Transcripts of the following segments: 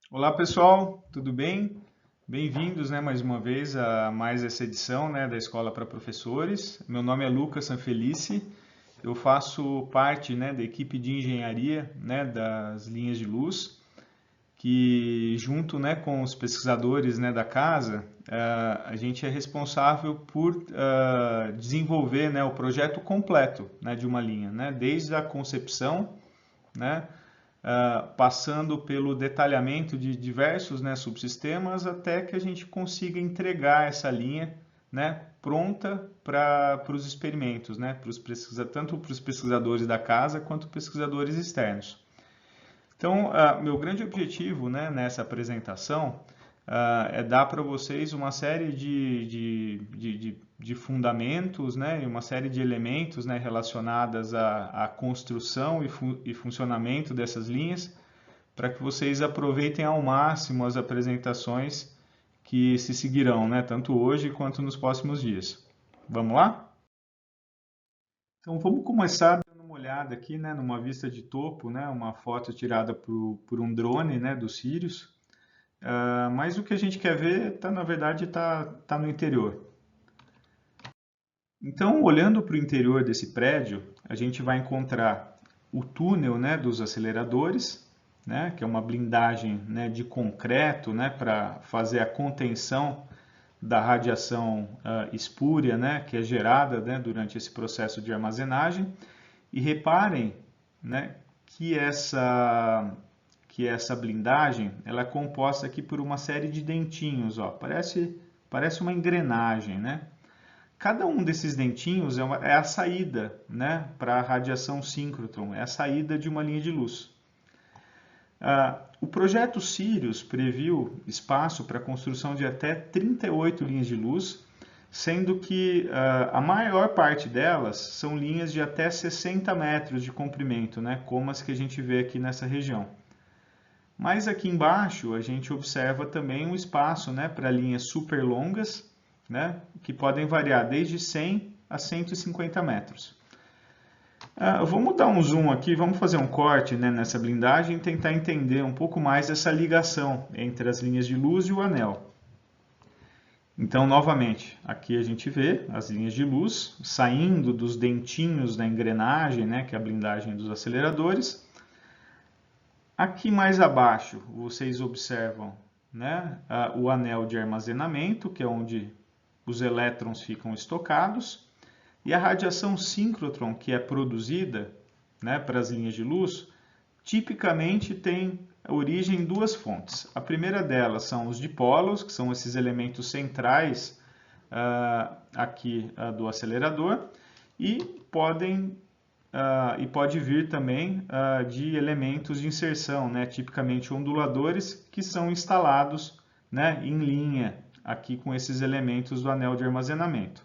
Olá pessoal, tudo bem? Bem-vindos, mais uma vez a mais essa edição, da Escola para Professores. Meu nome é Lucas Sanfelice, eu faço parte, da equipe de engenharia, das linhas de luz, que junto, com os pesquisadores, da casa, a gente é responsável por desenvolver, o projeto completo, de uma linha, desde a concepção, né, passando pelo detalhamento de diversos, subsistemas até que a gente consiga entregar essa linha, pronta para os experimentos, tanto para os pesquisadores da casa quanto pesquisadores externos. Então, meu grande objetivo, nessa apresentação é dar para vocês uma série de fundamentos, e uma série de elementos, relacionadas à construção e funcionamento dessas linhas, para que vocês aproveitem ao máximo as apresentações que se seguirão, tanto hoje quanto nos próximos dias. Vamos lá? Então vamos começar dando uma olhada aqui, numa vista de topo, uma foto tirada por um drone, do Sirius. Mas o que a gente quer ver, na verdade, tá no interior. Então, olhando para o interior desse prédio, a gente vai encontrar o túnel, dos aceleradores, que é uma blindagem, de concreto, para fazer a contenção da radiação espúria, que é gerada, durante esse processo de armazenagem. E reparem, que essa blindagem ela é composta aqui por uma série de dentinhos, ó. Parece uma engrenagem, Cada um desses dentinhos é a saída, para a radiação síncrotron, é a saída de uma linha de luz. O projeto Sirius previu espaço para a construção de até 38 linhas de luz, sendo que a maior parte delas são linhas de até 60 metros de comprimento, como as que a gente vê aqui nessa região. Mas aqui embaixo a gente observa também um espaço, para linhas super longas, que podem variar desde 100 a 150 metros. Vamos dar um zoom aqui, vamos fazer um corte, nessa blindagem e tentar entender um pouco mais essa ligação entre as linhas de luz e o anel. Então, novamente, aqui a gente vê as linhas de luz saindo dos dentinhos da engrenagem, que é a blindagem dos aceleradores. Aqui mais abaixo, vocês observam, o anel de armazenamento, que é onde os elétrons ficam estocados, e a radiação síncrotron que é produzida, para as linhas de luz, tipicamente tem origem em duas fontes. A primeira delas são os dipólos, que são esses elementos centrais aqui do acelerador, e pode vir também de elementos de inserção, tipicamente onduladores, que são instalados, em linha aqui com esses elementos do anel de armazenamento.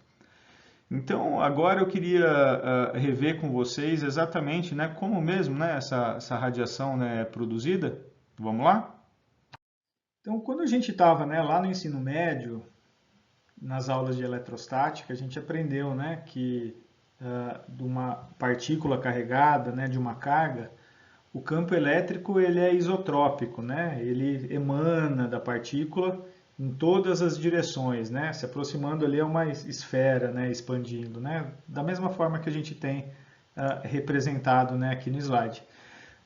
Então, agora eu queria rever com vocês exatamente, como mesmo, essa radiação, é produzida. Vamos lá? Então, quando a gente estava, lá no ensino médio, nas aulas de eletrostática, a gente aprendeu, que de uma partícula carregada, de uma carga, o campo elétrico ele é isotrópico, ele emana da partícula em todas as direções, se aproximando ali a uma esfera, expandindo, da mesma forma que a gente tem representado, aqui no slide.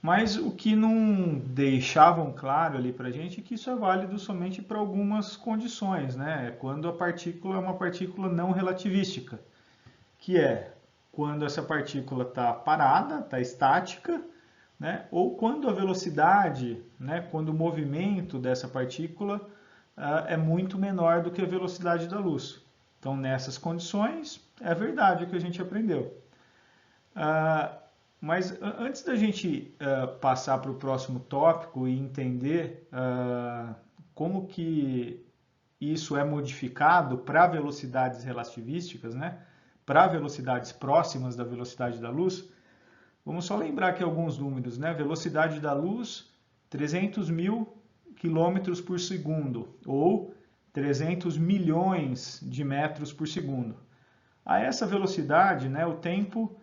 Mas o que não deixavam claro ali para a gente é que isso é válido somente para algumas condições, quando a partícula é uma partícula não relativística, que é quando essa partícula está parada, está estática, ou quando a velocidade, quando o movimento dessa partícula é muito menor do que a velocidade da luz. Então, nessas condições, é verdade o que a gente aprendeu. Mas antes da gente passar para o próximo tópico e entender como que isso é modificado para velocidades relativísticas, para velocidades próximas da velocidade da luz, vamos só lembrar aqui alguns números, Velocidade da luz, 300 mil quilômetros por segundo, ou 300 milhões de metros por segundo. A essa velocidade, o tempo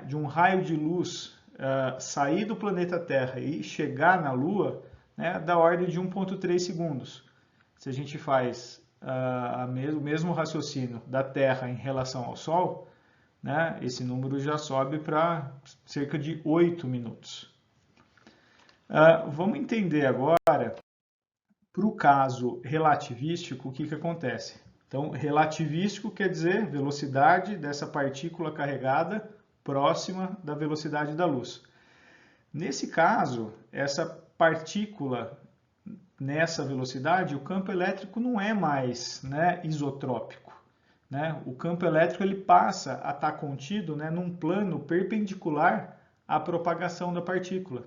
de um raio de luz sair do planeta Terra e chegar na Lua né, da ordem de 1,3 segundos. Se a gente faz o mesmo raciocínio da Terra em relação ao Sol, né, esse número já sobe para cerca de 8 minutos. Vamos entender agora, para o caso relativístico, o que acontece. Então, relativístico quer dizer velocidade dessa partícula carregada próxima da velocidade da luz. Nesse caso, essa partícula nessa velocidade, o campo elétrico não é mais, né, isotrópico. Né? O campo elétrico ele passa a estar contido, né, num plano perpendicular à propagação da partícula,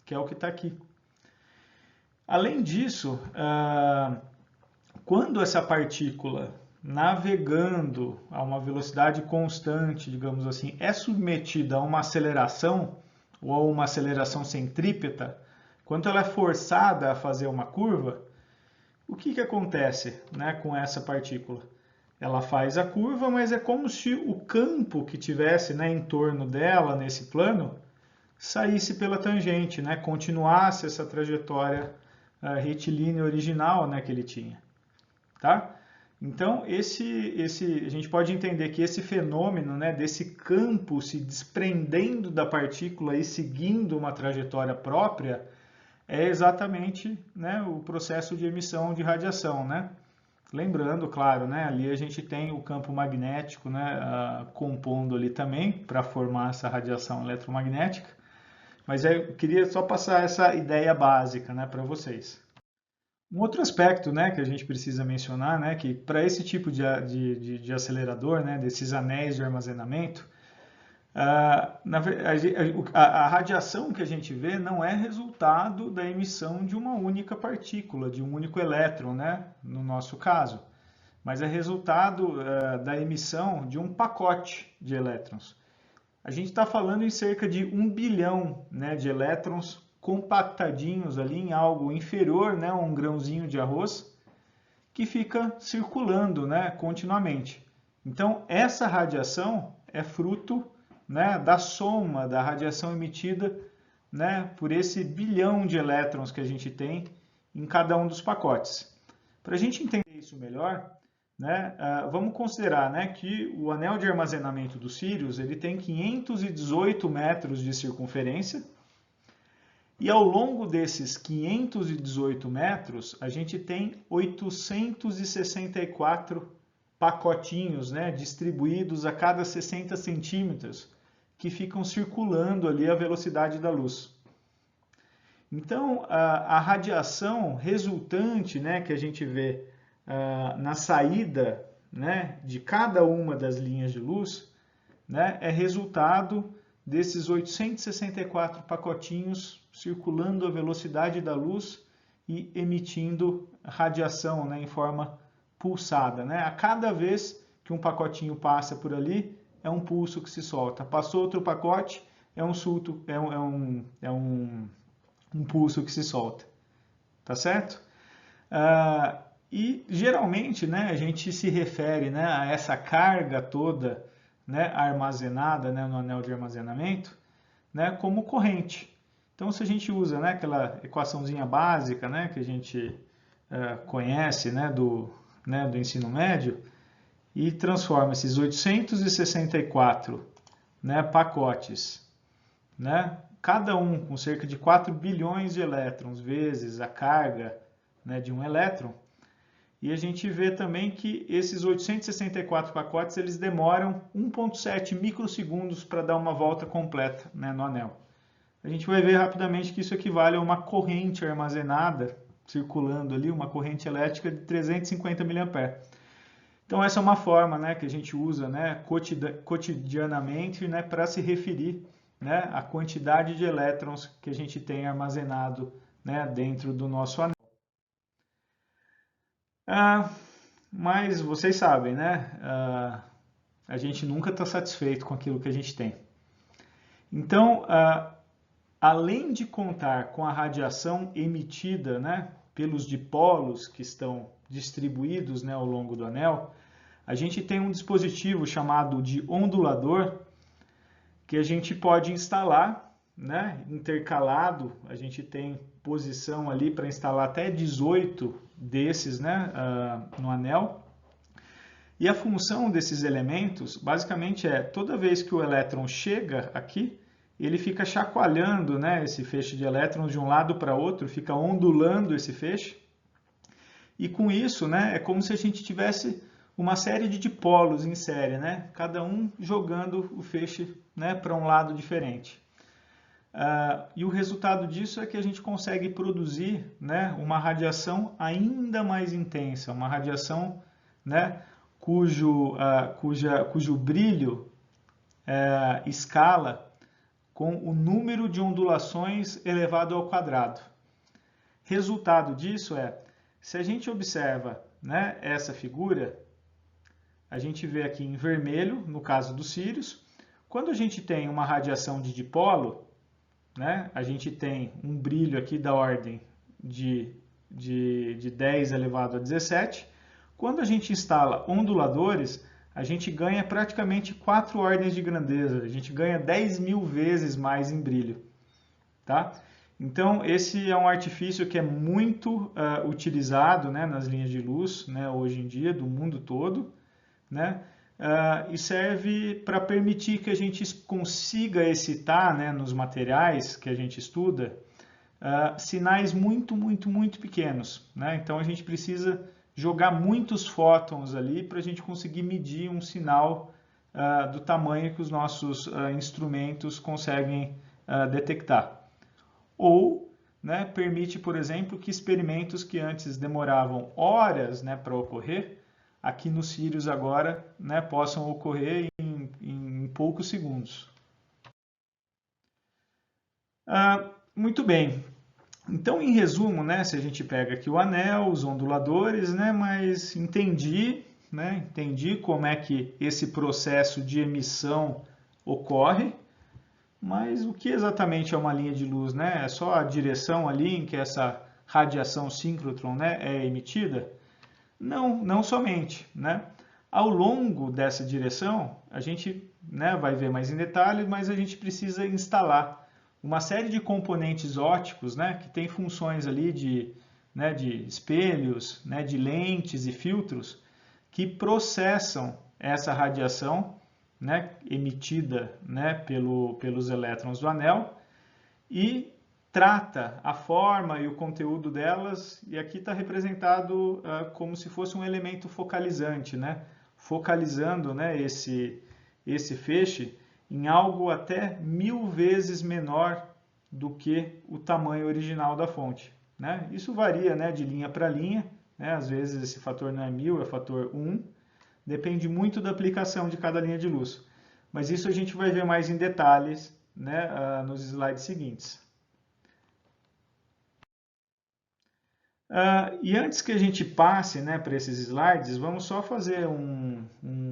que é o que está aqui. Além disso, quando essa partícula navegando a uma velocidade constante, digamos assim, é submetida a uma aceleração ou a uma aceleração centrípeta, quando ela é forçada a fazer uma curva, o que acontece, né, com essa partícula? Ela faz a curva, mas é como se o campo que tivesse, né, em torno dela, nesse plano, saísse pela tangente, né, continuasse essa trajetória retilínea original, né, que ele tinha. Tá? Então, a gente pode entender que esse fenômeno, né, desse campo se desprendendo da partícula e seguindo uma trajetória própria, é exatamente, né, o processo de emissão de radiação. Né? Lembrando, claro, né, ali a gente tem o campo magnético, né, compondo ali também para formar essa radiação eletromagnética. Mas eu queria só passar essa ideia básica, né, para vocês. Um outro aspecto, né, que a gente precisa mencionar, né, que para esse tipo de acelerador, né, desses anéis de armazenamento, a radiação que a gente vê não é resultado da emissão de uma única partícula, de um único elétron, né, no nosso caso, mas é resultado da emissão de um pacote de elétrons. A gente está falando em cerca de 1 bilhão, né, de elétrons compactadinhos ali em algo inferior, né, a um grãozinho de arroz, que fica circulando, né, continuamente. Então, essa radiação é fruto, né, da soma da radiação emitida, né, por esse bilhão de elétrons que a gente tem em cada um dos pacotes. Para a gente entender isso melhor, né, vamos considerar, né, que o anel de armazenamento do Sirius ele tem 518 metros de circunferência e ao longo desses 518 metros a gente tem 864 pacotinhos, né, distribuídos a cada 60 centímetros que ficam circulando ali a velocidade da luz. Então a radiação resultante, né, que a gente vê na saída, né, de cada uma das linhas de luz, né, é resultado desses 864 pacotinhos circulando a velocidade da luz e emitindo radiação, né, em forma pulsada. Né? A cada vez que um pacotinho passa por ali, é um pulso que se solta. Passou outro pacote, é um pulso que se solta. Tá certo? E geralmente, né, a gente se refere, né, a essa carga toda, né, armazenada, né, no anel de armazenamento, né, como corrente. Então, se a gente usa, né, aquela equaçãozinha básica, né, que a gente conhece, né, do ensino médio, e transforma esses 864, né, pacotes, né, cada um com cerca de 4 bilhões de elétrons vezes a carga, né, de um elétron. E a gente vê também que esses 864 pacotes eles demoram 1,7 microsegundos para dar uma volta completa, né, no anel. A gente vai ver rapidamente que isso equivale a uma corrente armazenada, circulando ali, uma corrente elétrica de 350 mA. Então essa é uma forma, né, que a gente usa, né, cotidianamente, né, para se referir, né, à quantidade de elétrons que a gente tem armazenado, né, dentro do nosso anel. Mas vocês sabem, né? A gente nunca está satisfeito com aquilo que a gente tem. Então, além de contar com a radiação emitida, né, pelos dipolos que estão distribuídos, né, ao longo do anel, a gente tem um dispositivo chamado de ondulador que a gente pode instalar, né, intercalado, a gente tem posição ali para instalar até 18 desses, né, no anel. E a função desses elementos, basicamente, é toda vez que o elétron chega aqui, ele fica chacoalhando, né, esse feixe de elétrons de um lado para outro, fica ondulando esse feixe. E com isso, né, é como se a gente tivesse uma série de dipolos em série, né, cada um jogando o feixe, né, para um lado diferente. E o resultado disso é que a gente consegue produzir, né, uma radiação ainda mais intensa, uma radiação, né, cujo brilho escala com o número de ondulações elevado ao quadrado. Resultado disso é, se a gente observa, né, essa figura, a gente vê aqui em vermelho, no caso dos Sírios, quando a gente tem uma radiação de dipolo, né, a gente tem um brilho aqui da ordem de 10 elevado a 17. Quando a gente instala onduladores, a gente ganha praticamente 4 ordens de grandeza, a gente ganha 10.000 vezes mais em brilho. Tá? Então, esse é um artifício que é muito utilizado, né, nas linhas de luz, né, hoje em dia, do mundo todo, né, e serve para permitir que a gente consiga excitar, né, nos materiais que a gente estuda, sinais muito, muito, muito pequenos. Né? Então, a gente precisa jogar muitos fótons ali para a gente conseguir medir um sinal do tamanho que os nossos instrumentos conseguem detectar. Ou, né, permite, por exemplo, que experimentos que antes demoravam horas, né, para ocorrer, aqui no Sirius agora, né, possam ocorrer em poucos segundos. Muito bem. Então, em resumo, né, se a gente pega aqui o anel, os onduladores, né, mas entendi como é que esse processo de emissão ocorre, mas o que exatamente é uma linha de luz? Né? É só a direção ali em que essa radiação síncrotron, né, é emitida? Não, não somente. Né? Ao longo dessa direção, a gente, né, vai ver mais em detalhes, mas a gente precisa instalar uma série de componentes ópticos, né, que tem funções ali de espelhos, né, de lentes e filtros que processam essa radiação, né, emitida, né, pelos elétrons do anel e trata a forma e o conteúdo delas, e aqui está representado como se fosse um elemento focalizante, né, focalizando, né, esse feixe em algo até 1000 vezes menor do que o tamanho original da fonte. Né? Isso varia, né, de linha para linha, né? Às vezes esse fator não é 1000, é fator 1, depende muito da aplicação de cada linha de luz. Mas isso a gente vai ver mais em detalhes, né, nos slides seguintes. E antes que a gente passe, né, para esses slides, vamos só fazer um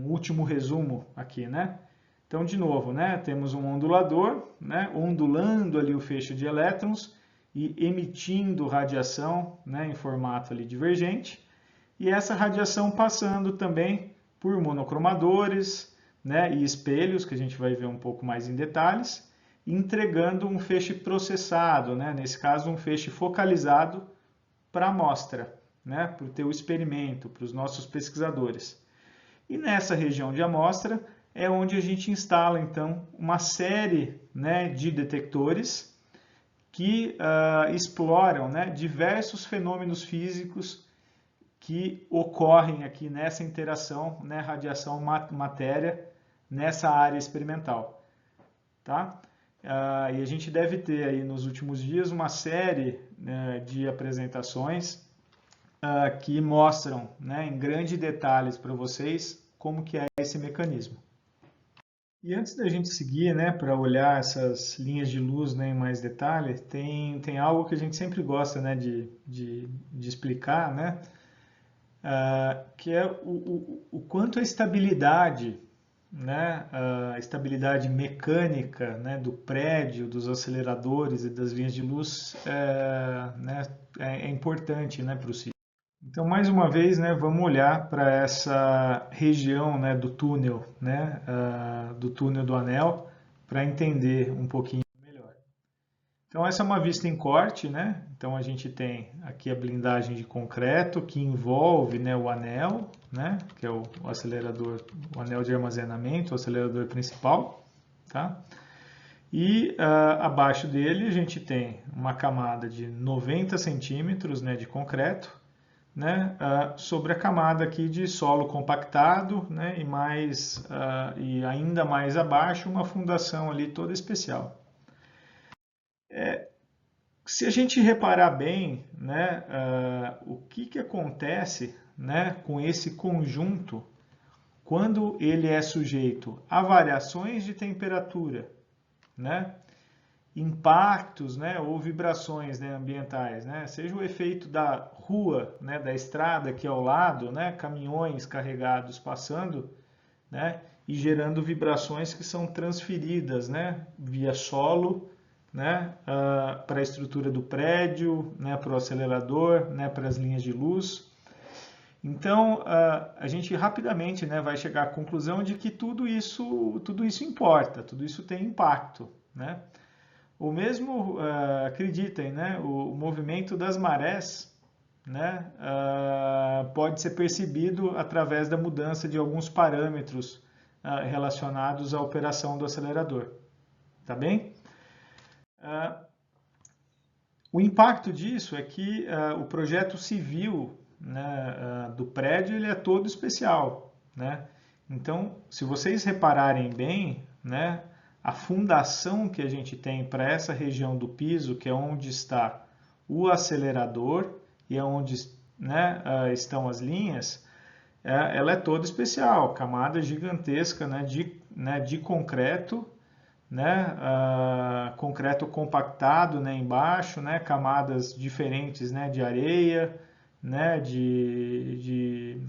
último resumo aqui, né? Então, de novo, né, temos um ondulador, né, ondulando ali o feixe de elétrons e emitindo radiação, né, em formato ali divergente. E essa radiação passando também por monocromadores, né, e espelhos, que a gente vai ver um pouco mais em detalhes, entregando um feixe processado, né, nesse caso um feixe focalizado para a amostra, né, para o teu experimento, para os nossos pesquisadores. E nessa região de amostra é onde a gente instala, então, uma série, né, de detectores que exploram, né, diversos fenômenos físicos que ocorrem aqui nessa interação, né, radiação-matéria, nessa área experimental. Tá? E a gente deve ter aí nos últimos dias uma série, né, de apresentações que mostram, né, em grandes detalhes para vocês como que é esse mecanismo. E antes da gente seguir, né, para olhar essas linhas de luz, né, em mais detalhe, tem algo que a gente sempre gosta, né, de explicar, né, que é o quanto a estabilidade, né, a estabilidade mecânica, né, do prédio, dos aceleradores e das linhas de luz é importante, né, para o ciclo. Então, mais uma vez, né, vamos olhar para essa região, né, do túnel, né, do túnel do anel, para entender um pouquinho melhor. Então essa é uma vista em corte, né? Então a gente tem aqui a blindagem de concreto que envolve, né, o anel, né, que é o acelerador, o anel de armazenamento, o acelerador principal, tá? E abaixo dele a gente tem uma camada de 90 centímetros, né, de concreto, né, sobre a camada aqui de solo compactado, né, e ainda mais abaixo uma fundação ali toda especial. Se a gente reparar bem, né, o que acontece, né, com esse conjunto quando ele é sujeito a variações de temperatura, né, impactos, né, ou vibrações, né, ambientais, né, seja o efeito da rua, né, da estrada aqui ao lado, né, caminhões carregados passando, né, e gerando vibrações que são transferidas, né, via solo, né, para a estrutura do prédio, né, para o acelerador, né, para as linhas de luz. Então, a gente rapidamente, né, vai chegar à conclusão de que tudo isso importa, tudo isso tem impacto, né? Ou mesmo, acreditem, né, o movimento das marés, né, pode ser percebido através da mudança de alguns parâmetros relacionados à operação do acelerador. Tá bem? O impacto disso é que o projeto civil, né, do prédio ele é todo especial, né? Então, se vocês repararem bem, né, a fundação que a gente tem para essa região do piso, que é onde está o acelerador e é onde, né, estão as linhas, ela é toda especial, camada gigantesca, né, de concreto, né, concreto compactado, né, embaixo, né, camadas diferentes, né, de areia, né, de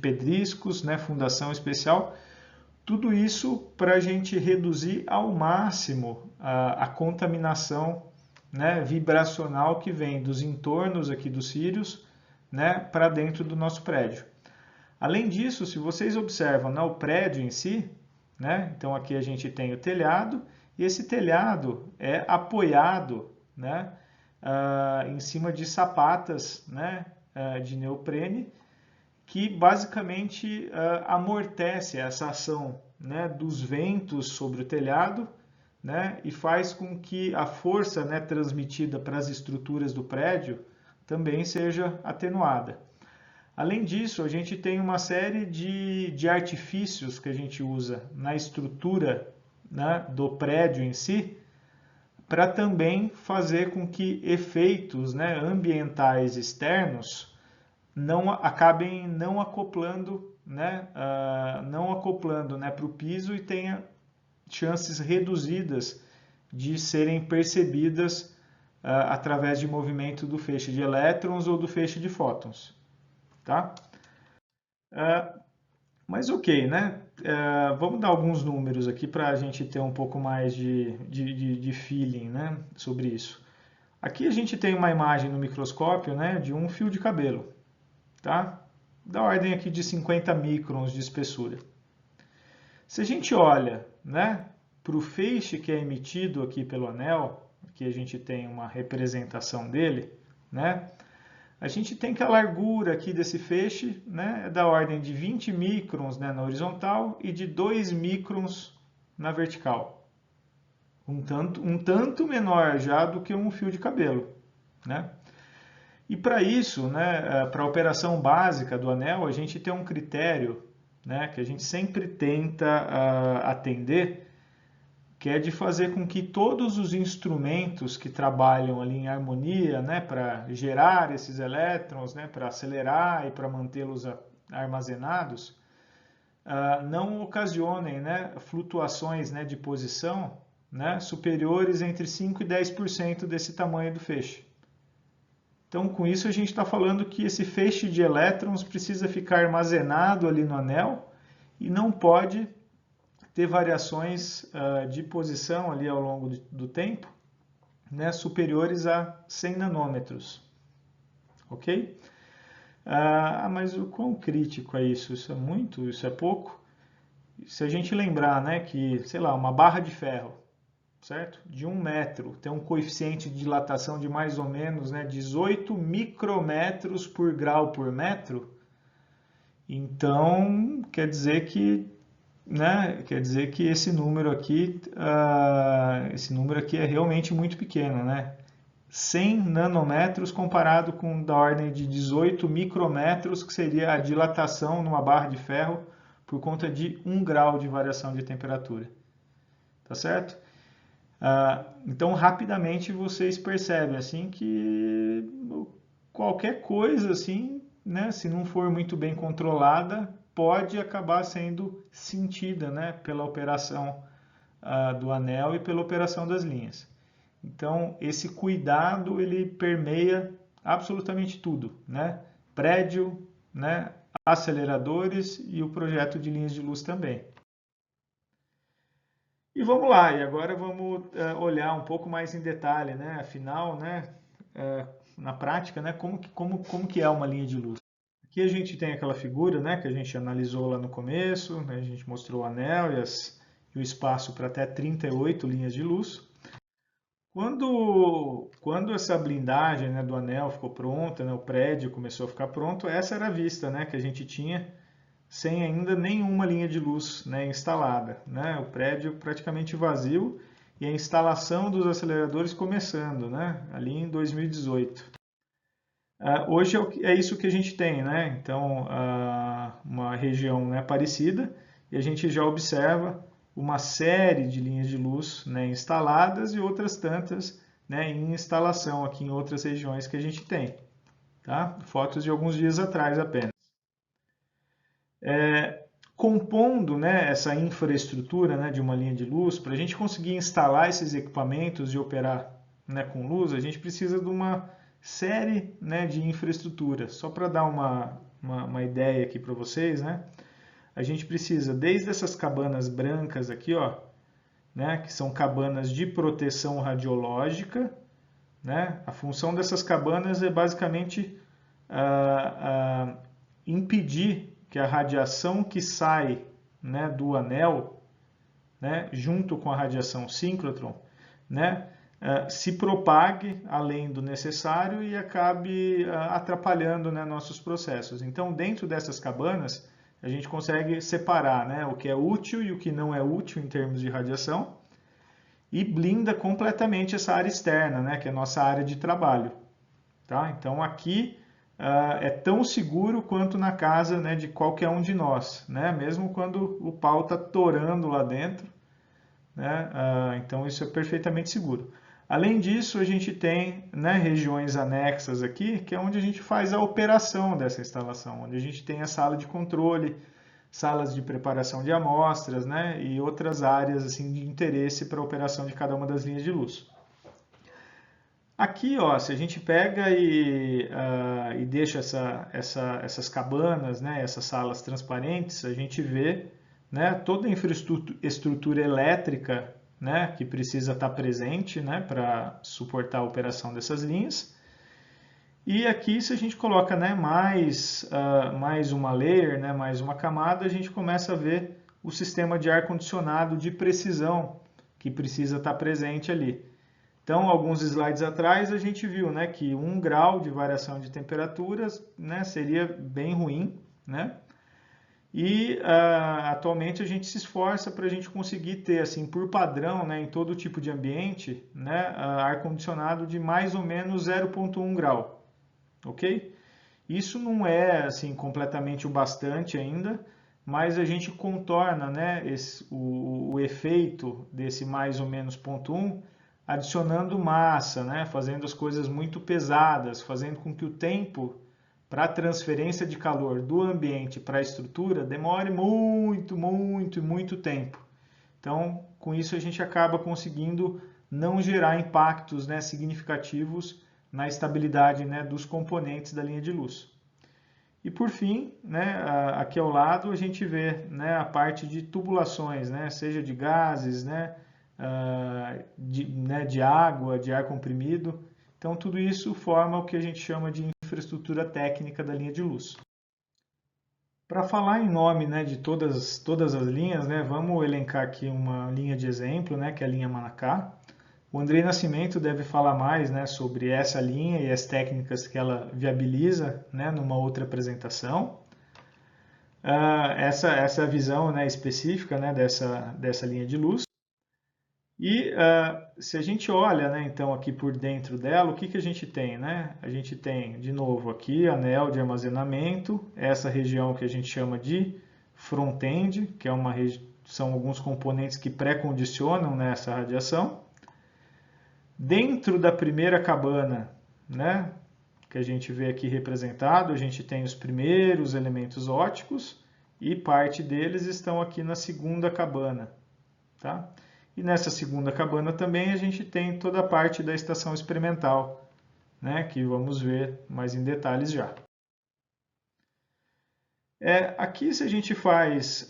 pedriscos, né, fundação especial. Tudo isso para a gente reduzir ao máximo a contaminação, né, vibracional que vem dos entornos aqui dos cílios, né, para dentro do nosso prédio. Além disso, se vocês observam, né, o prédio em si, né, então aqui a gente tem o telhado, e esse telhado é apoiado, né, em cima de sapatas, né, de neoprene, que basicamente amortece essa ação, né, dos ventos sobre o telhado, né, e faz com que a força, né, transmitida para as estruturas do prédio também seja atenuada. Além disso, a gente tem uma série de artifícios que a gente usa na estrutura, né, do prédio em si, para também fazer com que efeitos, né, ambientais externos acabem não acoplando, né, para o piso e tenha chances reduzidas de serem percebidas através de movimento do feixe de elétrons ou do feixe de fótons. Tá? Mas ok, né? Vamos dar alguns números aqui para a gente ter um pouco mais de feeling, né, sobre isso. Aqui a gente tem uma imagem no microscópio, né, de um fio de cabelo, tá? Da ordem aqui de 50 microns de espessura. Se a gente olha, né, para o feixe que é emitido aqui pelo anel, aqui a gente tem uma representação dele, né? A gente tem que a largura aqui desse feixe, né, é da ordem de 20 microns, né, na horizontal e de 2 microns na vertical. Um tanto menor já do que um fio de cabelo, né? E para isso, né, para a operação básica do anel, a gente tem um critério, né, que a gente sempre tenta atender, que é de fazer com que todos os instrumentos que trabalham ali em harmonia, né, para gerar esses elétrons, né, para acelerar e para mantê-los armazenados, não ocasionem, né, flutuações, né, de posição, né, superiores entre 5% e 10% desse tamanho do feixe. Então, com isso, a gente está falando que esse feixe de elétrons precisa ficar armazenado ali no anel e não pode ter variações de posição ali ao longo do tempo, né, superiores a 100 nanômetros. Ok? Mas o quão crítico é isso? Isso é muito? Isso é pouco? Se a gente lembrar, né, que, sei lá, uma barra de ferro, certo? De 1 metro, tem um coeficiente de dilatação de mais ou menos, né, 18 micrometros por grau por metro. Então, quer dizer que, né, esse número aqui é realmente muito pequeno, né? 100 nanômetros comparado com da ordem de 18 micrometros, que seria a dilatação numa barra de ferro por conta de 1 grau de variação de temperatura. Tá certo? Então, rapidamente vocês percebem assim que qualquer coisa assim, né, se não for muito bem controlada, pode acabar sendo sentida, né, pela operação do anel e pela operação das linhas. Então, esse cuidado ele permeia absolutamente tudo, né? Prédio, né, aceleradores e o projeto de linhas de luz também. E vamos lá, e agora vamos olhar um pouco mais em detalhe, né? Afinal, né, na prática, né, como que é uma linha de luz. Aqui a gente tem aquela figura, né, que a gente analisou lá no começo, né, a gente mostrou o anel e o espaço para até 38 linhas de luz. Quando essa blindagem, né, do anel ficou pronta, né, o prédio começou a ficar pronto, essa era a vista, né, que a gente tinha sem ainda nenhuma linha de luz, né, instalada, né, o prédio praticamente vazio e a instalação dos aceleradores começando, né, ali em 2018. Hoje é isso que a gente tem, né, então uma região, né, parecida, e a gente já observa uma série de linhas de luz, né, instaladas e outras tantas, né, em instalação aqui em outras regiões que a gente tem. Tá? Fotos de alguns dias atrás apenas. Compondo, né, essa infraestrutura, né, de uma linha de luz, para a gente conseguir instalar esses equipamentos e operar, né, com luz, a gente precisa de uma série, né, de infraestrutura. Só para dar uma ideia aqui para vocês, né, a gente precisa desde essas cabanas brancas aqui, ó, né, que são cabanas de proteção radiológica, né? A função dessas cabanas é basicamente impedir que a radiação que sai, né, do anel, né, junto com a radiação síncrotron, né, se propague além do necessário e acabe atrapalhando, né, nossos processos. Então, dentro dessas cabanas, a gente consegue separar, né, o que é útil e o que não é útil em termos de radiação e blinda completamente essa área externa, né, que é a nossa área de trabalho. Tá? Então, aqui é tão seguro quanto na casa, né, de qualquer um de nós, né? Mesmo quando o pau está torando lá dentro, né? Então isso é perfeitamente seguro. Além disso, a gente tem, né, regiões anexas aqui, que é onde a gente faz a operação dessa instalação, onde a gente tem a sala de controle, salas de preparação de amostras, né, e outras áreas assim, de interesse para a operação de cada uma das linhas de luz. Aqui, ó, se a gente pega e deixa essas cabanas, né, essas salas transparentes, a gente vê, né, toda a infraestrutura elétrica, né, que precisa estar presente, né, para suportar a operação dessas linhas. E aqui, se a gente coloca, né, mais uma layer, né, mais uma camada, a gente começa a ver o sistema de ar-condicionado de precisão que precisa estar presente ali. Então, alguns slides atrás, a gente viu, né, que 1 grau de variação de temperaturas, né, seria bem ruim, né? E atualmente a gente se esforça para a gente conseguir ter, assim, por padrão, né, em todo tipo de ambiente, né, ar-condicionado de mais ou menos 0,1 grau, ok? Isso não é, assim, completamente o bastante ainda, mas a gente contorna, né, o efeito desse mais ou menos 0,1 adicionando massa, né, fazendo as coisas muito pesadas, fazendo com que o tempo para a transferência de calor do ambiente para a estrutura demore muito tempo. Então, com isso a gente acaba conseguindo não gerar impactos, né, significativos na estabilidade, né, dos componentes da linha de luz. E por fim, né, aqui ao lado a gente vê, né, a parte de tubulações, né, seja de gases, né, de água, de ar comprimido. Então tudo isso forma o que a gente chama de infraestrutura técnica da linha de luz. Para falar em nome, né, de todas as linhas, né, vamos elencar aqui uma linha de exemplo, né, que é a linha Manacá. O Andrei Nascimento deve falar mais, né, sobre essa linha e as técnicas que ela viabiliza, né, numa outra apresentação. Essa é a visão, né, específica, né, dessa linha de luz. E se a gente olha, né, então aqui por dentro dela, o que, que a gente tem, né? A gente tem, de novo, aqui anel de armazenamento, essa região que a gente chama de front-end, que é são alguns componentes que pré-condicionam, né, essa radiação. Dentro da primeira cabana, né, que a gente vê aqui representado, a gente tem os primeiros elementos ópticos e parte deles estão aqui na segunda cabana, tá? E nessa segunda cabana também a gente tem toda a parte da estação experimental, né, que vamos ver mais em detalhes já. Aqui, se a gente faz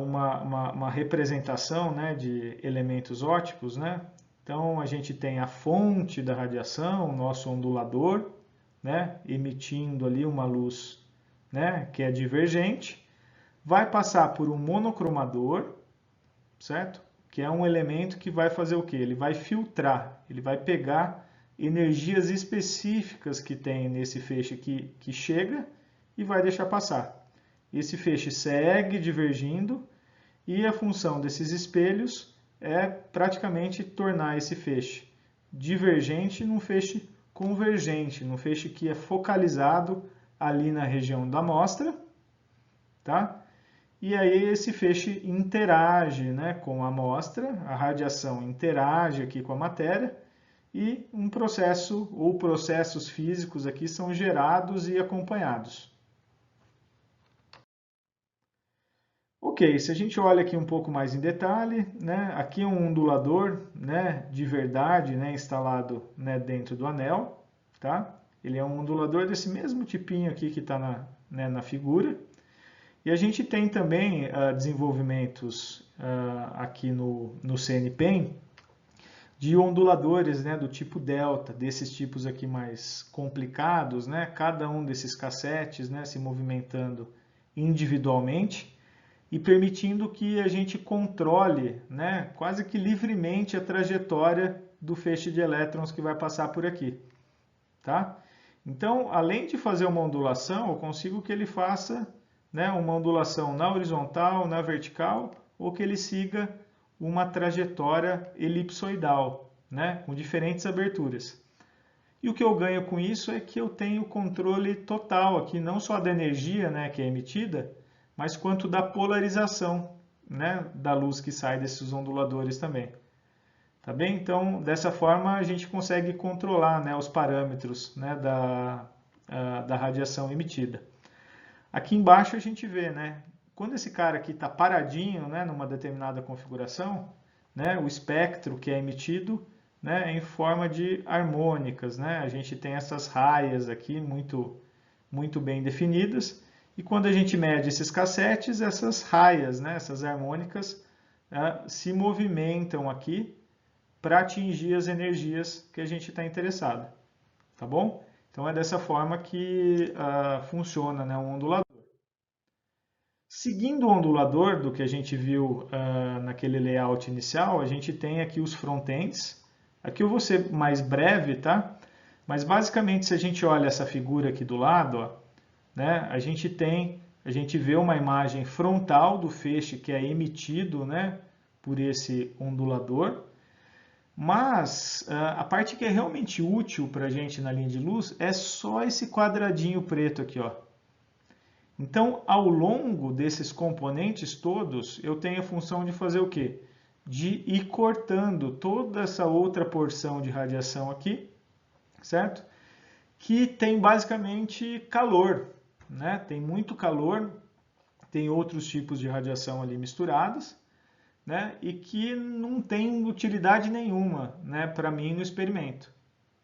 uma representação, né, de elementos ópticos, né, então a gente tem a fonte da radiação, o nosso ondulador, né, emitindo ali uma luz, né, que é divergente, vai passar por um monocromador, certo? Que é um elemento que vai fazer o quê? Ele vai filtrar, ele vai pegar energias específicas que tem nesse feixe que chega e vai deixar passar. Esse feixe segue divergindo e a função desses espelhos é praticamente tornar esse feixe divergente num feixe convergente, num feixe que é focalizado ali na região da amostra, tá? E aí esse feixe interage, né, com a amostra, a radiação interage aqui com a matéria e um processo ou processos físicos aqui são gerados e acompanhados. Ok, se a gente olha aqui um pouco mais em detalhe, né, aqui é um ondulador, né, de verdade, né, instalado, né, dentro do anel, tá? Ele é um ondulador desse mesmo tipinho aqui que está na figura. E a gente tem também desenvolvimentos aqui no CNPEM de onduladores, né, do tipo delta, desses tipos aqui mais complicados, né, cada um desses cassetes, né, se movimentando individualmente e permitindo que a gente controle, né, quase que livremente a trajetória do feixe de elétrons que vai passar por aqui, tá? Então, além de fazer uma ondulação, eu consigo que ele faça, né, uma ondulação na horizontal, na vertical, ou que ele siga uma trajetória elipsoidal, né, com diferentes aberturas. E o que eu ganho com isso é que eu tenho controle total aqui, não só da energia, né, que é emitida, mas quanto da polarização, né, da luz que sai desses onduladores também. Tá bem? Então, dessa forma, a gente consegue controlar, né, os parâmetros, né, da radiação emitida. Aqui embaixo a gente vê, né, quando esse cara aqui está paradinho, né, numa determinada configuração, né, o espectro que é emitido, né, é em forma de harmônicas, né? A gente tem essas raias aqui muito bem definidas. E quando a gente mede esses cassetes, essas raias, né, essas harmônicas, se movimentam aqui para atingir as energias que a gente está interessado, tá bom? Então é dessa forma que funciona, né, um ondulador. Seguindo o ondulador do que a gente viu naquele layout inicial, a gente tem aqui os frontends. Aqui eu vou ser mais breve, tá? Mas basicamente, se a gente olha essa figura aqui do lado, ó, né, a gente vê uma imagem frontal do feixe que é emitido, né, por esse ondulador. Mas a parte que é realmente útil para a gente na linha de luz é só esse quadradinho preto aqui, ó. Então, ao longo desses componentes todos, eu tenho a função de fazer o quê? De ir cortando toda essa outra porção de radiação aqui, certo? Que tem basicamente calor, né? Tem muito calor, tem outros tipos de radiação ali misturados, né? E que não tem utilidade nenhuma, né, para mim no experimento,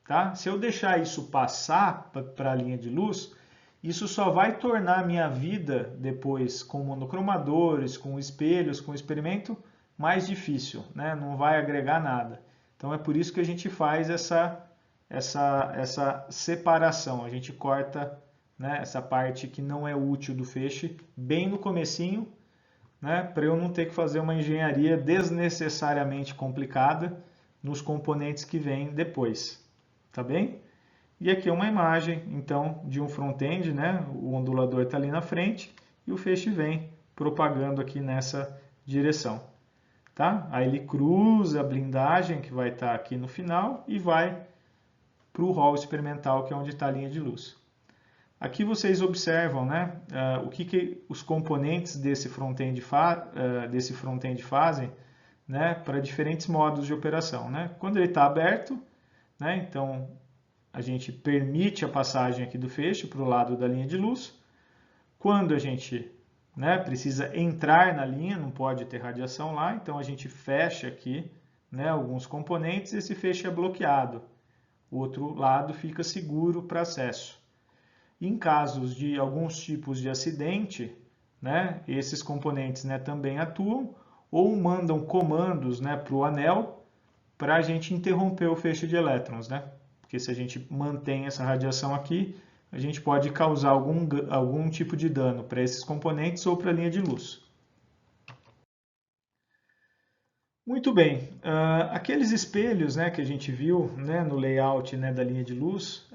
tá? Se eu deixar isso passar para a linha de luz, isso só vai tornar a minha vida depois com monocromadores, com espelhos, com experimento mais difícil, né? Não vai agregar nada. Então é por isso que a gente faz essa separação, a gente corta né, essa parte que não é útil do feixe, bem no comecinho, né, para eu não ter que fazer uma engenharia desnecessariamente complicada nos componentes que vêm depois, tá bem? E aqui é uma imagem, então, de um front-end, né, o ondulador está ali na frente e o feixe vem propagando aqui nessa direção. Tá? Aí ele cruza a blindagem, que vai estar aqui no final, e vai para o hall experimental, que é onde está a linha de luz. Aqui vocês observam, né, o que os componentes desse front-end fazem, né, para diferentes modos de operação. Né? Quando ele está aberto, né, então a gente permite a passagem aqui do feixe para o lado da linha de luz. Quando a gente, né, precisa entrar na linha, não pode ter radiação lá, então a gente fecha aqui, né, alguns componentes e esse feixe é bloqueado. O outro lado fica seguro para acesso. Em casos de alguns tipos de acidente, né, esses componentes, né, também atuam ou mandam comandos, né, para o anel para a gente interromper o feixe de elétrons, né? Porque se a gente mantém essa radiação aqui, a gente pode causar algum tipo de dano para esses componentes ou para a linha de luz. Muito bem, aqueles espelhos, né, que a gente viu, né, no layout, né, da linha de luz,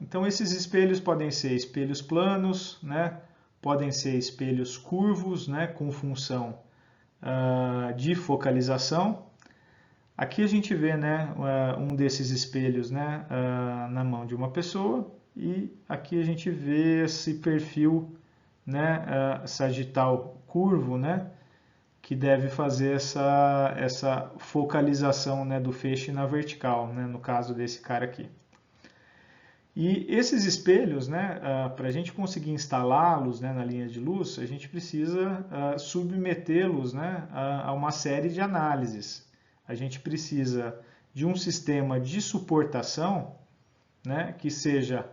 então esses espelhos podem ser espelhos planos, né, podem ser espelhos curvos, né, com função de focalização. Aqui a gente vê, né, um desses espelhos, né, na mão de uma pessoa e aqui a gente vê esse perfil, né, sagital curvo, né, que deve fazer essa focalização, né, do feixe na vertical, né, no caso desse cara aqui. E esses espelhos, né, para a gente conseguir instalá-los, né, na linha de luz, a gente precisa submetê-los, né, a uma série de análises. A gente precisa de um sistema de suportação, né, que seja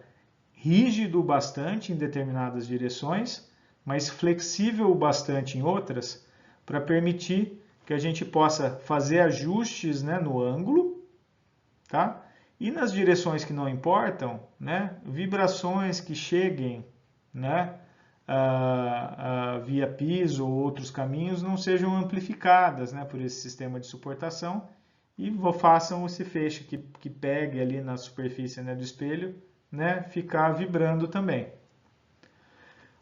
rígido bastante em determinadas direções, mas flexível o bastante em outras, para permitir que a gente possa fazer ajustes, né, no ângulo, tá? E nas direções que não importam, né, vibrações que cheguem, né, via piso ou outros caminhos não sejam amplificadas, né, por esse sistema de suportação e façam esse feixe que pegue ali na superfície, né, do espelho, né, ficar vibrando também.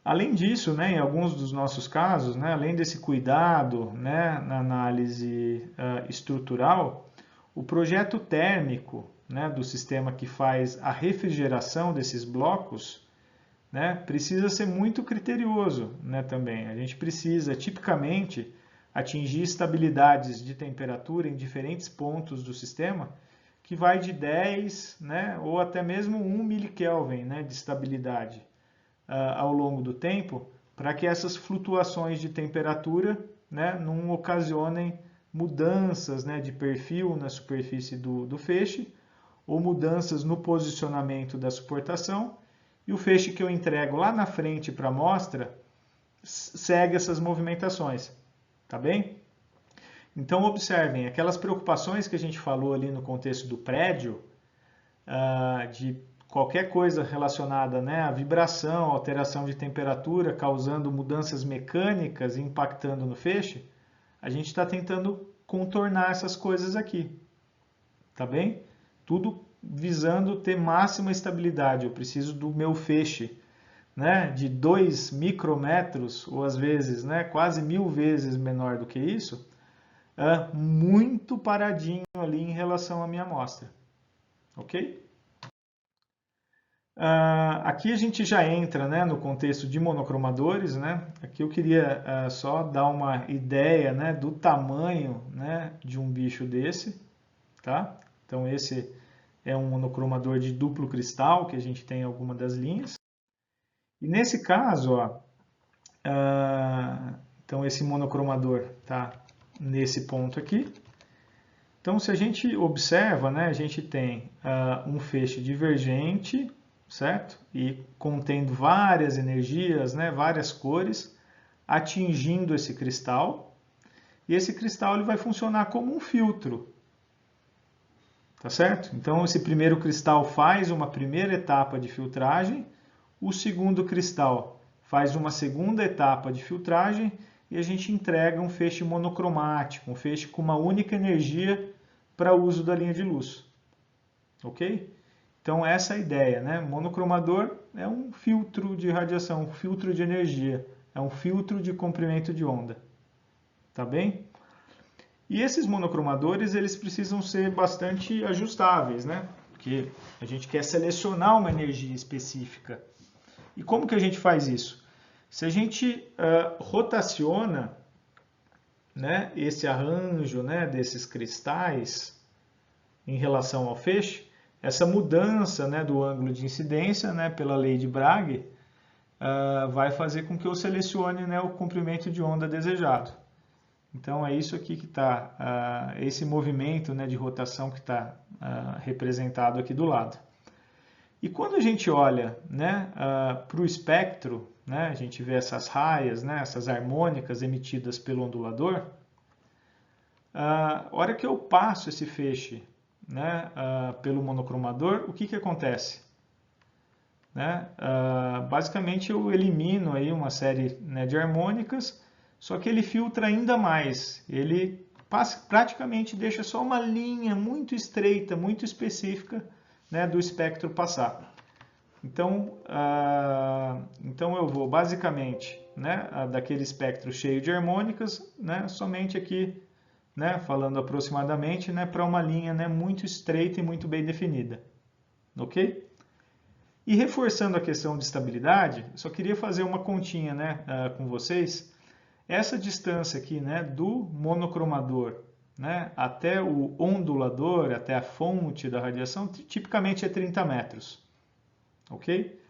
Além disso, né, em alguns dos nossos casos, né, além desse cuidado, né, na análise estrutural, o projeto térmico, né, do sistema que faz a refrigeração desses blocos, né, precisa ser muito criterioso, né, também. A gente precisa, tipicamente, atingir estabilidades de temperatura em diferentes pontos do sistema, que vai de 10, né, ou até mesmo 1 milikelvin, né, de estabilidade ao longo do tempo, para que essas flutuações de temperatura, né, não ocasionem mudanças, né, de perfil na superfície do feixe, ou mudanças no posicionamento da suportação, e o feixe que eu entrego lá na frente para a amostra segue essas movimentações, tá bem? Então observem, aquelas preocupações que a gente falou ali no contexto do prédio, de qualquer coisa relacionada, né, à vibração, alteração de temperatura, causando mudanças mecânicas e impactando no feixe, a gente está tentando contornar essas coisas aqui, tá bem? Tudo visando ter máxima estabilidade. Eu preciso do meu feixe, né, de 2 micrômetros, ou às vezes, né, quase 1000 vezes menor do que isso, muito paradinho ali em relação à minha amostra. Ok? Aqui a gente já entra, né, no contexto de monocromadores, né? Aqui eu queria só dar uma ideia, né, do tamanho, né, de um bicho desse, tá? Então esse é um monocromador de duplo cristal que a gente tem em alguma das linhas. E nesse caso, ó, então esse monocromador tá nesse ponto aqui. Então se a gente observa, né, a gente tem um feixe divergente, certo? E contendo várias energias, né, várias cores, atingindo esse cristal. E esse cristal ele vai funcionar como um filtro, tá certo? Então esse primeiro cristal faz uma primeira etapa de filtragem, o segundo cristal faz uma segunda etapa de filtragem e a gente entrega um feixe monocromático, um feixe com uma única energia para uso da linha de luz. Ok? Então essa é a ideia, né? Monocromador é um filtro de radiação, um filtro de energia, é um filtro de comprimento de onda. Tá bem? E esses monocromadores, eles precisam ser bastante ajustáveis, né? Porque a gente quer selecionar uma energia específica. E como que a gente faz isso? Se a gente rotaciona, né, esse arranjo, né, desses cristais em relação ao feixe, essa mudança, né, do ângulo de incidência, né, pela lei de Bragg, vai fazer com que eu selecione, né, o comprimento de onda desejado. Então é isso aqui que está, esse movimento, né, de rotação que está representado aqui do lado. E quando a gente olha, né, para o espectro, né, a gente vê essas raias, né, essas harmônicas emitidas pelo ondulador, a hora que eu passo esse feixe, né, pelo monocromador, o que, que acontece? Né? Basicamente eu elimino aí uma série, né, de harmônicas, só que ele filtra ainda mais, ele praticamente deixa só uma linha muito estreita, muito específica, né, do espectro passar. Então, então eu vou basicamente, né, daquele espectro cheio de harmônicas, né, somente aqui, né, falando aproximadamente, né, para uma linha, né, muito estreita e muito bem definida. Ok? E reforçando a questão de estabilidade, só queria fazer uma continha, né, com vocês. Essa distância aqui, né, do monocromador, né, até o ondulador, até a fonte da radiação, tipicamente é 30 metros. Ok?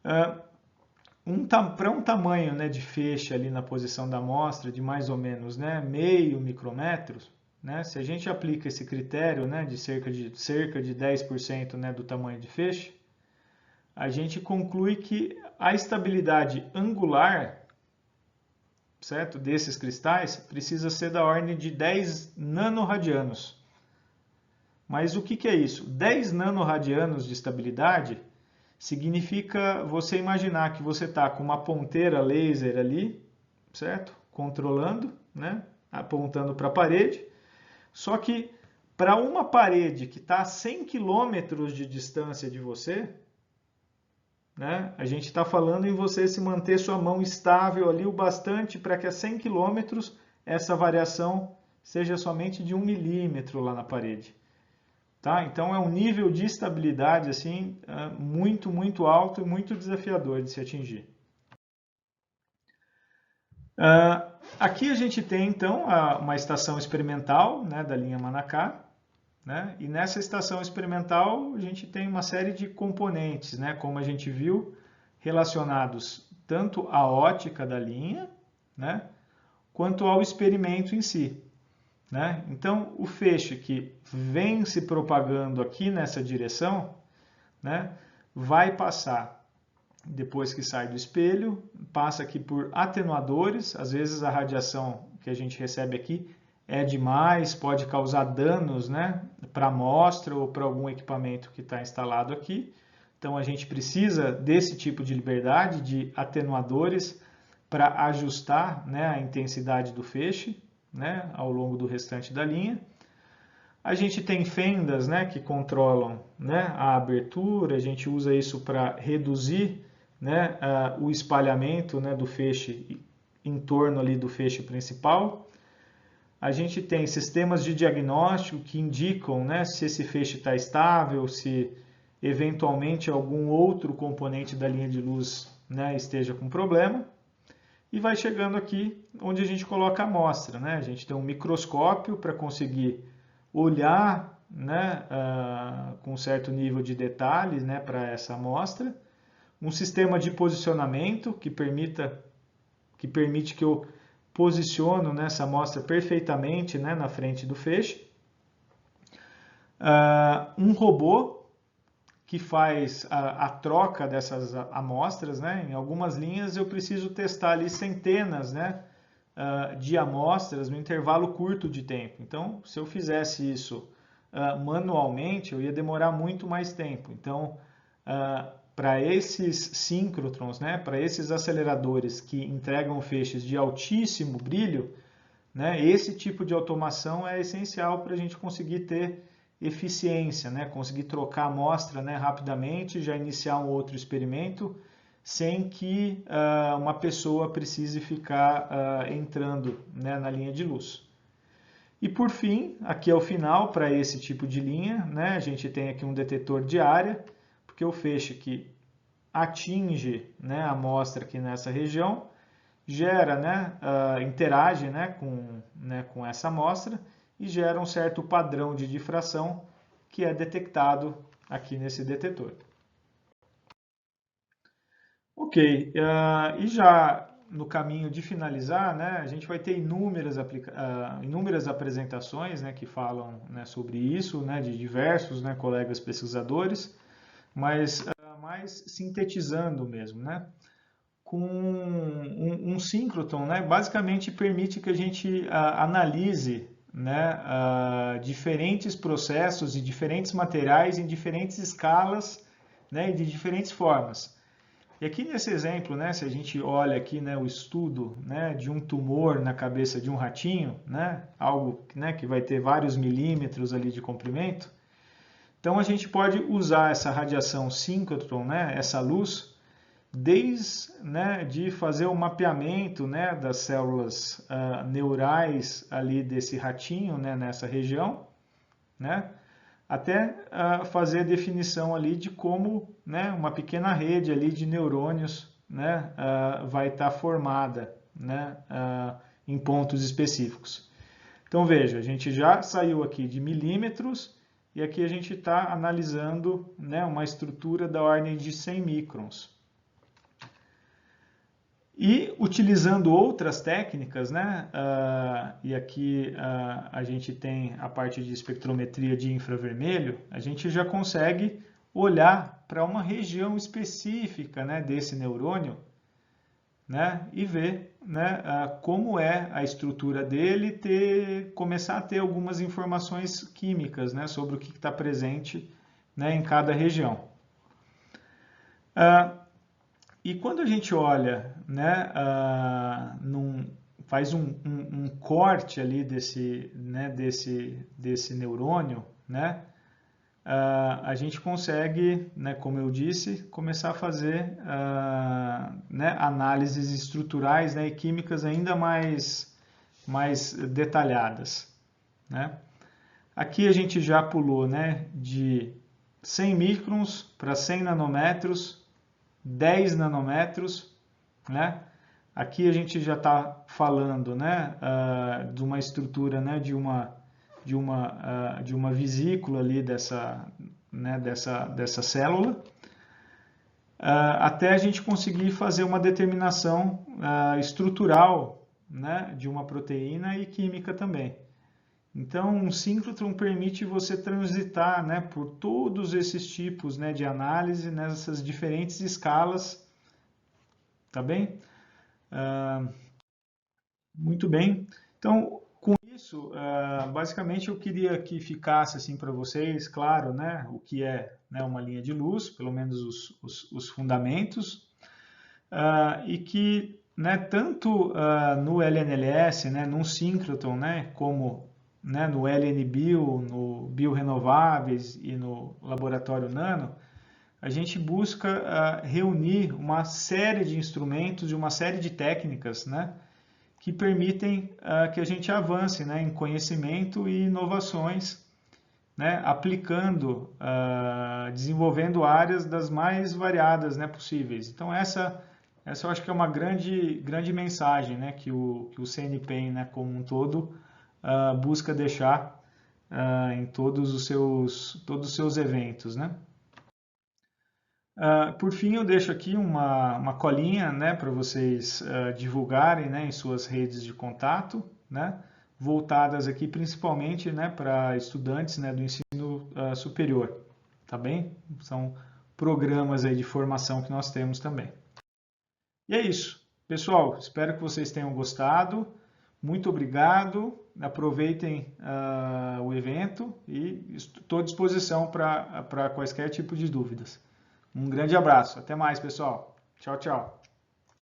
Para um tamanho, né, de feixe ali na posição da amostra de mais ou menos, né, meio micrômetro, né, se a gente aplica esse critério, né, de cerca de 10%, né, do tamanho de feixe, a gente conclui que a estabilidade angular, certo, desses cristais precisa ser da ordem de 10 nanoradianos. Mas o que é isso? 10 nanoradianos de estabilidade significa você imaginar que você está com uma ponteira laser ali, certo? Controlando, né? Apontando para a parede. Só que para uma parede que está a 100 km de distância de você, né, a gente está falando em você se manter sua mão estável ali o bastante para que a 100 km essa variação seja somente de 1 milímetro lá na parede. Tá? Então é um nível de estabilidade assim, muito, muito alto e muito desafiador de se atingir. Aqui a gente tem então uma estação experimental, né, da linha Manacá, né? E nessa estação experimental a gente tem uma série de componentes, né, como a gente viu, relacionados tanto à ótica da linha, né, quanto ao experimento em si. Né? Então, o feixe que vem se propagando aqui nessa direção, né, vai passar, depois que sai do espelho, passa aqui por atenuadores. Às vezes a radiação que a gente recebe aqui é demais, pode causar danos, né, para a amostra ou para algum equipamento que está instalado aqui. Então a gente precisa desse tipo de liberdade, de atenuadores, para ajustar, né, a intensidade do feixe, né, ao longo do restante da linha. A gente tem fendas, né, que controlam, né, a abertura, a gente usa isso para reduzir, né, o espalhamento, né, do feixe em torno ali do feixe principal. A gente tem sistemas de diagnóstico que indicam, né, se esse feixe está estável, se eventualmente algum outro componente da linha de luz, né, esteja com problema. E vai chegando aqui onde a gente coloca a amostra, né? A gente tem um microscópio para conseguir olhar, né, com um certo nível de detalhes, né, para essa amostra. Um sistema de posicionamento que permite que eu posiciono nessa amostra perfeitamente, né, na frente do feixe. Um robô que faz a troca dessas amostras, né? Em algumas linhas eu preciso testar ali centenas, né, de amostras no intervalo curto de tempo. Então, se eu fizesse isso manualmente, eu ia demorar muito mais tempo. Então, para esses síncrotrons, né, para esses aceleradores que entregam feixes de altíssimo brilho, né, esse tipo de automação é essencial para a gente conseguir ter eficiência, né, conseguir trocar a amostra, né, rapidamente, já iniciar um outro experimento, sem que uma pessoa precise ficar entrando, né, na linha de luz. E por fim, aqui é o final para esse tipo de linha, né, a gente tem aqui um detetor de área, porque o feixe que atinge, né, a amostra aqui nessa região, gera, né, interage, né, com essa amostra e gera um certo padrão de difração que é detectado aqui nesse detetor. Ok, e já no caminho de finalizar, né, a gente vai ter inúmeras apresentações, né, que falam, né, sobre isso, né, de diversos, né, colegas pesquisadores, mas mais sintetizando mesmo, né, com um síncrotron, né, basicamente permite que a gente analise, né, diferentes processos e diferentes materiais em diferentes escalas, né, e de diferentes formas. E aqui nesse exemplo, né, se a gente olha aqui, né, o estudo, né, de um tumor na cabeça de um ratinho, né, algo, né, que vai ter vários milímetros ali de comprimento, então a gente pode usar essa radiação síncrotron, né, essa luz, desde, né, de fazer o mapeamento, né, das células neurais ali desse ratinho, né, nessa região, né, até fazer a definição ali de como, né, uma pequena rede ali de neurônios, né, vai estar formada, né, em pontos específicos. Então veja, a gente já saiu aqui de milímetros e aqui a gente está analisando, né, uma estrutura da ordem de 100 microns. E utilizando outras técnicas, né, e aqui a gente tem a parte de espectrometria de infravermelho, a gente já consegue olhar para uma região específica, né, desse neurônio, né, e ver, né, como é a estrutura dele, começar a ter algumas informações químicas, né, sobre o que está presente, né, em cada região. E quando a gente olha, né, faz um corte ali desse neurônio, né, a gente consegue, né, como eu disse, começar a fazer né, análises estruturais, né, e químicas ainda mais detalhadas, né. Aqui a gente já pulou, né, de 100 microns para 100 nanômetros, 10 nanômetros, né? Aqui a gente já está falando, né, de uma estrutura, né, de uma vesícula ali dessa célula, até a gente conseguir fazer uma determinação estrutural, né, de uma proteína e química também. Então, um síncrotron permite você transitar, né, por todos esses tipos, né, de análise nessas diferentes escalas, tá bem? Muito bem. Então, com isso, basicamente eu queria que ficasse assim para vocês, claro, né, o que é, né, uma linha de luz, pelo menos os fundamentos, e que, né, tanto no LNLS, né, num síncrotron, né, como, né, no LNBio, no Biorenováveis e no Laboratório Nano, a gente busca reunir uma série de instrumentos e uma série de técnicas, né, que permitem que a gente avance, né, em conhecimento e inovações, né, aplicando, desenvolvendo áreas das mais variadas, né, possíveis. Então essa eu acho que é uma grande mensagem, né, que o CNPEM, né, como um todo, busca deixar em todos os seus eventos, né. Por fim, eu deixo aqui uma colinha, né, para vocês divulgarem, né, em suas redes de contato, né, voltadas aqui principalmente, né, para estudantes, né, do ensino superior, tá bem? São programas aí de formação que nós temos também. E é isso. Pessoal, espero que vocês tenham gostado. Muito obrigado. Aproveitem o evento e estou à disposição para quaisquer tipo de dúvidas. Um grande abraço. Até mais, pessoal. Tchau, tchau.